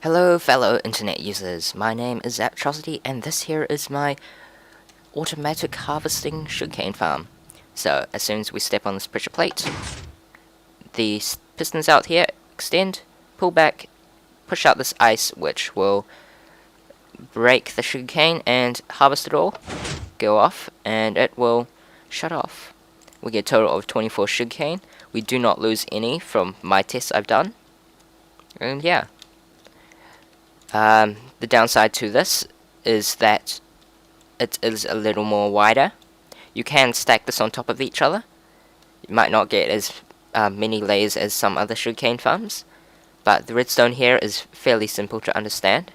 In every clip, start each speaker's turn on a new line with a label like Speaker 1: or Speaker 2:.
Speaker 1: Hello fellow internet users, my name is Atrocity and this here is my automatic harvesting sugarcane farm. So as soon as we step on this pressure plate, the pistons out here extend, pull back, push out this ice which will break the sugarcane and harvest it all, go off, and it will shut off. We get a total of 24 sugarcane. We do not lose any from my tests I've done. And yeah. The downside to this is that it is a little more wider. You can stack this on top of each other. You might not get as many layers as some other sugarcane farms, but the redstone here is fairly simple to understand.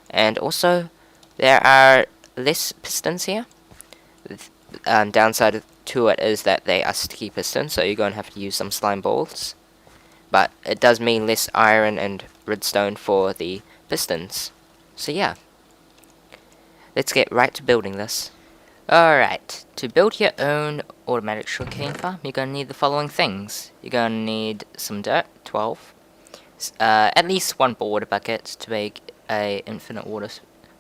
Speaker 1: And also, there are less pistons here. The downside to it is that they are sticky pistons, so you're going to have to use some slime balls. But it does mean less iron and redstone for the pistons. So yeah, let's get right to building this. Alright, to build your own automatic sugarcane farm, you're going to need the following things. You're going to need some dirt, 12, at least one water bucket to make a infinite water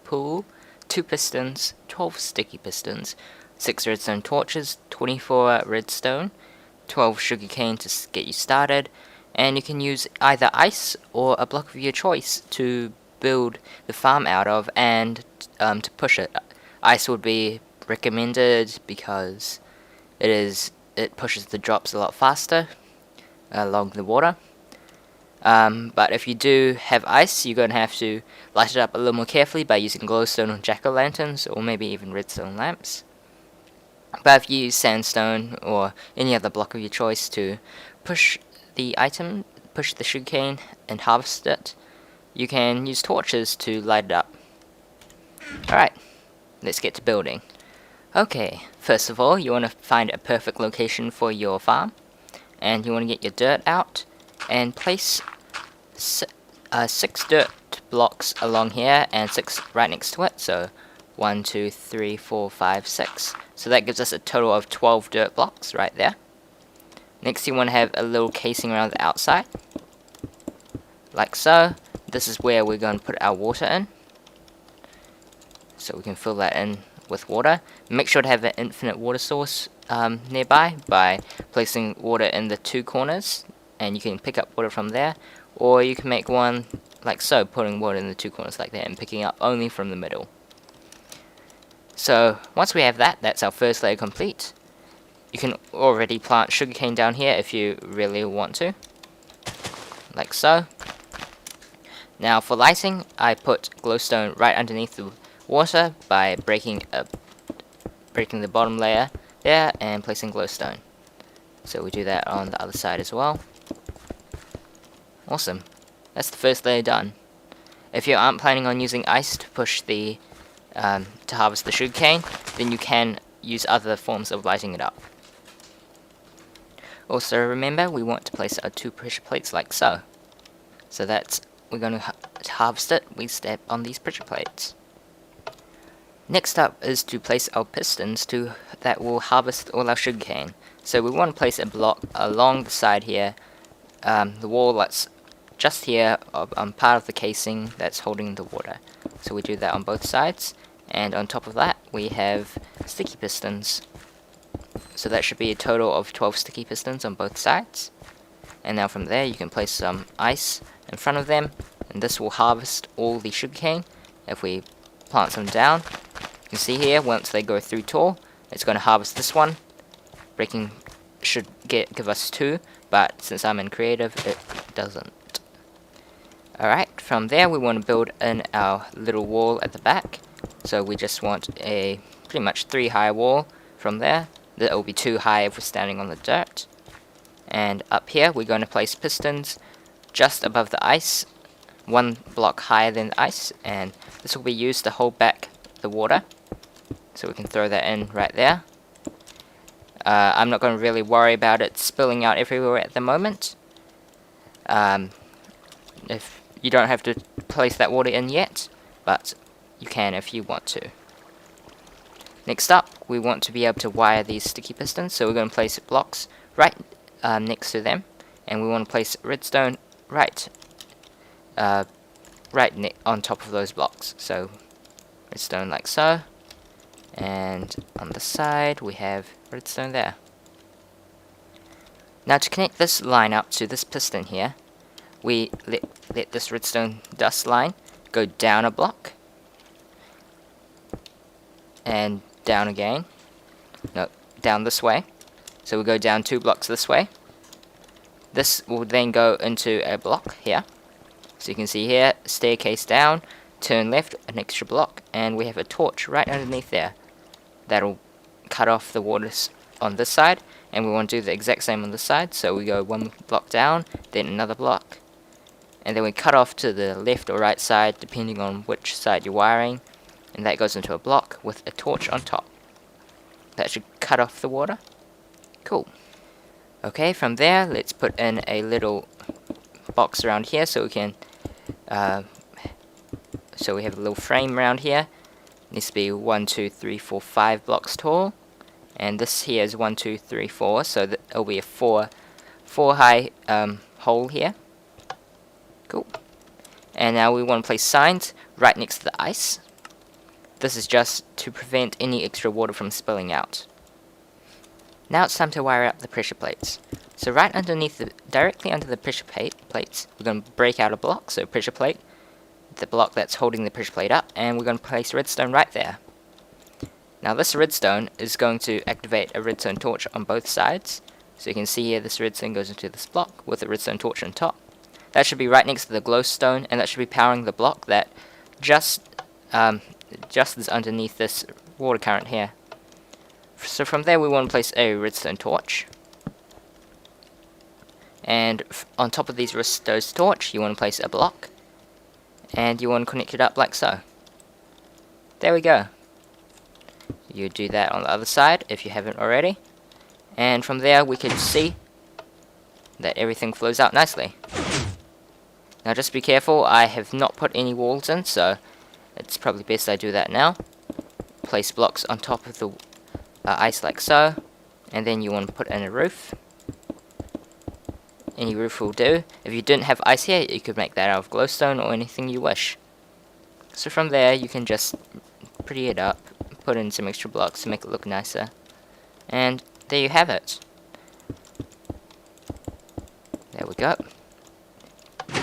Speaker 1: pool, 2 pistons, 12 sticky pistons, 6 redstone torches, 24 redstone, 12 sugarcane to get you started, and you can use either ice or a block of your choice to build the farm out of and to push it. Ice would be recommended because it pushes the drops a lot faster along the water. But if you do have ice, you're going to have to light it up a little more carefully by using glowstone or jack-o'-lanterns, or maybe even redstone lamps. But if you use sandstone or any other block of your choice to push the sugarcane and harvest it, you can use torches to light it up. Alright, let's get to building. Okay, first of all, you want to find a perfect location for your farm, and you want to get your dirt out and place 6 dirt blocks along here and 6 right next to it, so 1, 2, 3, 4, 5, 6. So that gives us a total of 12 dirt blocks right there. Next you want to have a little casing around the outside, like so. This is where we're going to put our water in, so we can fill that in with water. Make sure to have an infinite water source nearby by placing water in the 2 corners, and you can pick up water from there, or you can make one like so, putting water in the 2 corners like that and picking up only from the middle. So once we have that, that's our first layer complete. You can already plant sugarcane down here if you really want to, like so. Now for lighting, I put glowstone right underneath the water by breaking the bottom layer there and placing glowstone. So we do that on the other side as well. Awesome. That's the first layer done. If you aren't planning on using ice to push the to harvest the sugarcane, then you can use other forms of lighting it up. Also remember, we want to place our 2 pressure plates like so. So that's, we're going to harvest it, we step on these pressure plates. Next up is to place our pistons that will harvest all our sugarcane. So we want to place a block along the side here, the wall that's just here, part of the casing that's holding the water. So we do that on both sides, and on top of that we have sticky pistons. So that should be a total of 12 sticky pistons on both sides. And now from there you can place some ice in front of them, and this will harvest all the sugarcane. If we plant some down, you can see here, once they go through tall, it's going to harvest this one. Breaking should give us 2, but since I'm in creative, it doesn't. Alright, from there we want to build in our little wall at the back. So we just want a pretty much 3 high wall from there. That will be 2 high if we're standing on the dirt. And up here we're going to place pistons just above the ice, 1 block higher than the ice, and this will be used to hold back the water. So we can throw that in right there. I'm not going to really worry about it spilling out everywhere at the moment. If you don't have to place that water in yet, but you can if you want to. Next up, we want to be able to wire these sticky pistons, so we're going to place blocks right next to them, and we want to place redstone right on top of those blocks. So redstone like so, and on the side we have redstone there. Now to connect this line up to this piston here, we let this redstone dust line go down a block, and down again. No, down this way. So we go down 2 blocks this way. This will then go into a block here. So you can see here, staircase down, turn left, an extra block, and we have a torch right underneath there. That'll cut off the water on this side, and we want to do the exact same on this side. So we go 1 block down, then another block, and then we cut off to the left or right side depending on which side you're wiring, and that goes into a block with a torch on top. That should cut off the water. Cool. Okay, from there let's put in a little box around here so we can so we have a little frame around here. It needs to be 1, 2, 3, 4, 5 blocks tall, and this here is 1, 2, 3, 4, so that it'll be a 4 high hole here. Cool. And now we want to place signs right next to the ice. This is just to prevent any extra water from spilling out. Now it's time to wire up the pressure plates. So right underneath, directly under the pressure plates, we're going to break out a block, so pressure plate, the block that's holding the pressure plate up, and we're going to place redstone right there. Now this redstone is going to activate a redstone torch on both sides. So you can see here this redstone goes into this block with a redstone torch on top. That should be right next to the glowstone, and that should be powering the block that just is underneath this water current here. So from there we want to place a redstone torch, and on top of these redstone torch you want to place a block, and you want to connect it up like so. There we go. You do that on the other side if you haven't already, and from there we can see that everything flows out nicely. Now just be careful, I have not put any walls in, so it's probably best I do that now. Place blocks on top of the ice like so, and then you want to put in a roof. Any roof will do. If you didn't have ice here, you could make that out of glowstone or anything you wish. So from there you can just pretty it up, put in some extra blocks to make it look nicer, and there you have it. There we go.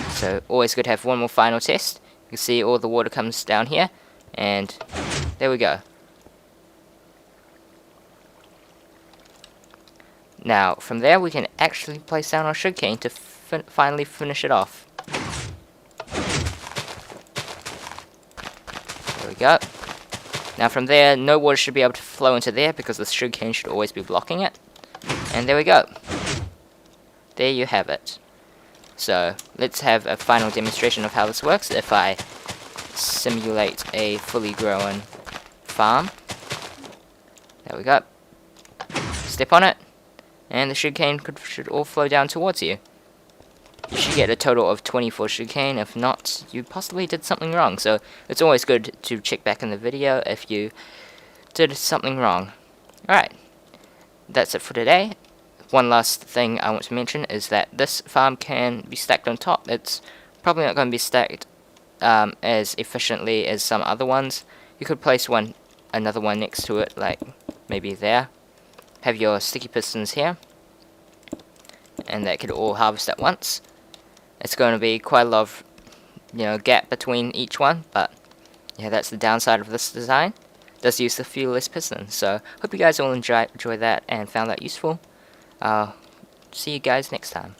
Speaker 1: So always good to have one more final test. You can see all the water comes down here, and there we go. Now from there we can actually place down our sugarcane to finally finish it off. There we go. Now from there no water should be able to flow into there because the sugarcane should always be blocking it. And there we go. There you have it. So let's have a final demonstration of how this works. If I simulate a fully grown farm. There we go. Step on it, and the sugarcane should all flow down towards you. You should get a total of 24 sugarcane. If not, you possibly did something wrong. So it's always good to check back in the video if you did something wrong. Alright, that's it for today. One last thing I want to mention is that this farm can be stacked on top. It's probably not going to be stacked as efficiently as some other ones. You could place another one next to it, like maybe there. Have your sticky pistons here, and that could all harvest at once. It's going to be quite a lot of gap between each one, but yeah, that's the downside of this design. It does use the fuelless piston. So hope you guys all enjoy that and found that useful. See you guys next time.